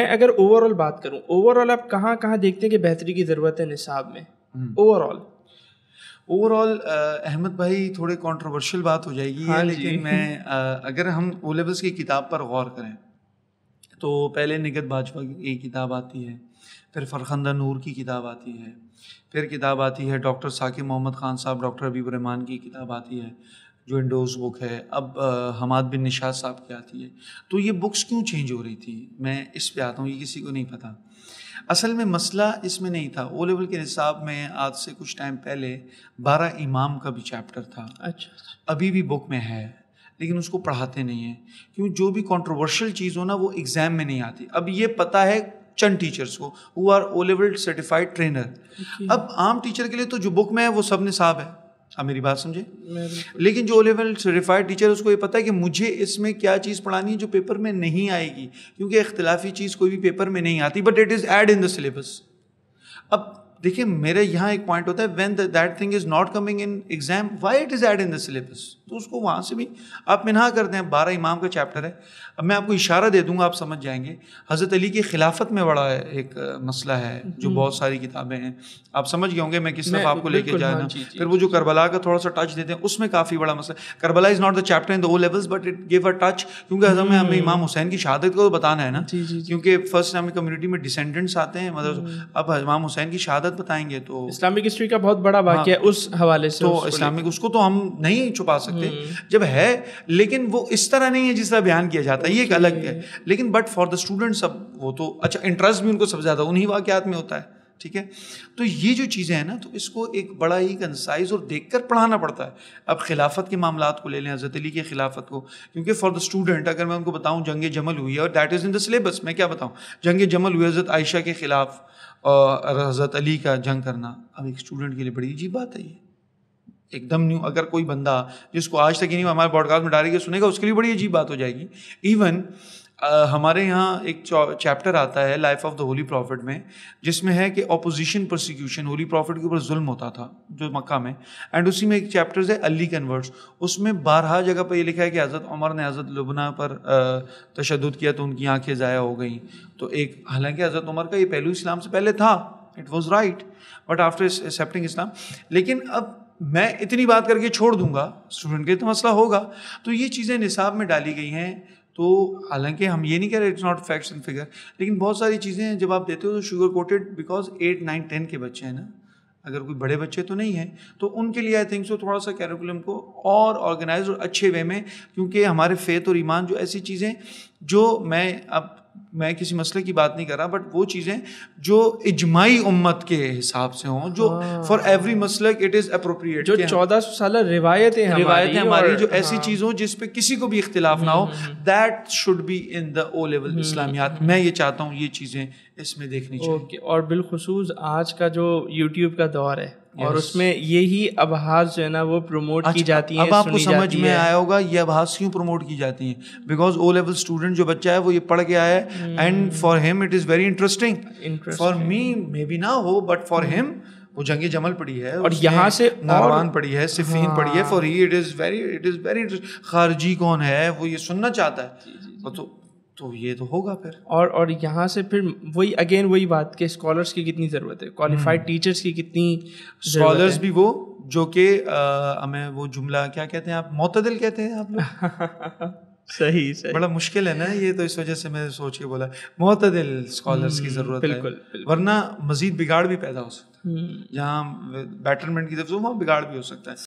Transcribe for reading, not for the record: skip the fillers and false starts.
मैं अगर ओवरऑल बात करूं, ओवरऑल आप कहाँ कहाँ देखते हैं कि बेहतरी की ज़रूरत है निसाब में ओवरऑल? अहमद भाई, थोड़े कंट्रोवर्शियल बात हो जाएगी हाँ ये, जी। लेकिन मैं अगर हम ओ लेवल्स की किताब पर गौर करें तो पहले निगत बाजवा की एक किताब आती है, फिर फरखंदा नूर की किताब आती है, फिर किताब आती है डॉक्टर साकिब मोहम्मद ख़ान साहब, डॉक्टर हबीब रहमान की किताब आती है जो इंडोज बुक है, अब हमाद बिन निशात साहब की आती है। तो ये बुक्स क्यों चेंज हो रही थी, मैं इस पे आता हूँ, ये किसी को नहीं पता। असल में मसला इसमें नहीं था। ओ लेवल के निसाब में आज से कुछ टाइम पहले 12 इमाम का भी चैप्टर था। अच्छा। अभी भी बुक में है, लेकिन उसको पढ़ाते नहीं हैं, क्यों? जो भी कंट्रोवर्शियल चीज़ हो ना, वो एग्ज़ाम में नहीं आती। अब ये पता है चंद टीचर्स को, who are O level certified trainer. अब आम टीचर के लिए तो जो बुक में है वो सब निसाब है। अब मेरी बात समझे? लेकिन जो ओ लेवल सर्टिफाइड टीचर, उसको ये पता है कि मुझे इसमें क्या चीज़ पढ़ानी है जो पेपर में नहीं आएगी, क्योंकि इख्तिलाफी चीज़ कोई भी पेपर में नहीं आती, but it is add in the syllabus. अब देखिए, मेरे यहाँ एक पॉइंट होता है, when that thing is not coming in exam, why it is add in the syllabus, तो उसको वहाँ से भी आप मिनहा करते हैं। 12 इमाम का चैप्टर है। अब मैं आपको इशारा दे दूंगा, आप समझ जाएंगे। हज़रत अली की खिलाफत में बड़ा एक मसला है जो बहुत सारी किताबें हैं, आप समझ गए होंगे मैं किस तरफ आपको लेके जाना। हाँ, फिर वो जो करबला का थोड़ा सा टच देते हैं, उसमें काफ़ी बड़ा मसला। Karbala is not the chapter in the O levels, but it give a touch, क्योंकि हमें इमाम हुसैन की शहादत को तो बताना है ना, क्योंकि फर्स्ट इस्लामिक कम्युनिटी में डिसेंडेंट्स आते हैं, मतलब अब इमाम हुसैन की शहादत बताएंगे तो इस्लामिक हिस्ट्री का बहुत बड़ा वाक़या उस हवाले से, तो इस्लामिक उसको तो हम नहीं छुपा सकते जब है, लेकिन वो इस तरह नहीं है जिस तरह बयान किया जाता है, ये एक अलग है। लेकिन बट फॉर द स्टूडेंट्स सब वो तो अच्छा, इंटरेस्ट भी उनको सबसे ज़्यादा उन्हीं वाक़यात में होता है, ठीक है। तो ये जो चीज़ें हैं ना, तो इसको एक बड़ा ही कंसाइज और देखकर पढ़ाना पड़ता है। अब खिलाफत के मामलात को ले लें, हज़रत अली की खिलाफत को, क्योंकि फॉर द स्टूडेंट अगर मैं उनको बताऊँ जंग जमल हुई है और that is in the syllabus, मैं क्या बताऊँ? जंग जमल हुई, हज़रत आयशा के ख़िलाफ़ और हज़रत अली का जंग करना, अब एक स्टूडेंट के लिए बड़ी अजीब बात है ये, एकदम न्यू। अगर कोई बंदा जिसको आज तक ही नहीं हमारे पॉडकास्ट में डालेंगे सुनेगा, उसके लिए बड़ी अजीब बात हो जाएगी। इवन हमारे यहाँ एक चैप्टर आता है life of the holy prophet में, जिसमें है कि ऑपोजिशन परसिक्यूशन, होली प्रॉफिट के ऊपर जुल्म होता था जो मक्का में, एंड उसी में एक चैप्टर है अली कन्वर्ट्स। उसमें 12 जगह पर ये लिखा है कि हज़रत उमर ने हज़रत लुबना पर तशद्दुद किया तो उनकी आंखें ज़ाया हो गई। तो एक, हालांकि हज़रत उमर का ये पहलू इस्लाम से पहले था, it was right, but after accepting Islam. लेकिन अब मैं इतनी बात करके छोड़ दूंगा, स्टूडेंट के तो मसला होगा। तो ये चीज़ें निसाब में डाली गई हैं। तो हालांकि हम ये नहीं कह रहे it's not facts and figure, लेकिन बहुत सारी चीज़ें जब आप देते हो तो शुगर कोटेड, बिकॉज 8, 9, 10 के बच्चे हैं ना, अगर कोई बड़े बच्चे तो नहीं हैं, तो उनके लिए आई थिंक सो थोड़ा सा कैरिकुलम को और ऑर्गेनाइज और अच्छे वे में, क्योंकि हमारे फेथ और ईमान जो ऐसी चीज़ें जो मैं किसी मसले की बात नहीं कर रहा, बट वो चीज़ें जो इजमाई उम्मत के हिसाब से हों, जो फॉर एवरी मसलक इट इज़ अप्रोप्रिएट, जो 1400 साल रिवायतें हमारी जो ऐसी चीज़ हो जिस पे किसी को भी इख्तिलाफ ना हो, that should be in the O level इस्लामियात। मैं ये चाहता हूँ ये चीज़ें इसमें देखनी चाहिए। और बिलखुसूस आज का जो यूट्यूब का दौर है, और उसमें यही अबहास जो है ना वो प्रमोट की जाती है। अब आपको समझ में आया होगा ये अबहास क्यों प्रमोट की जाती हैं, बिकॉज ओ लेवल स्टूडेंट जो बच्चा है वो ये पढ़ के आया है, and for him it is very interesting. For me may be ना हो, बट फॉर हिम वो जंगे जमल पड़ी है, और यहाँ से नारवान पड़ी है, सिफीन पड़ी है। For he it is very interesting. खारजी कौन है वो ये सुनना चाहता है, तो ये तो होगा फिर। और यहाँ से फिर वही बात कि स्कॉलर्स की कितनी ज़रूरत है, क्वालिफाइड टीचर्स की कितनी स्कॉलर्स भी वो जो कि हमें वो जुमला क्या कहते हैं आप, मोतदिल कहते हैं आप लोग। सही बड़ा मुश्किल है ना ये, तो इस वजह से मैं सोच के बोला मोतदिल स्कॉलर्स की ज़रूरत है, वरना मज़ीद बिगाड़ भी पैदा हो सकता है। जहाँ बेटरमेंट की तरफ से वहाँ बिगाड़ भी हो सकता है।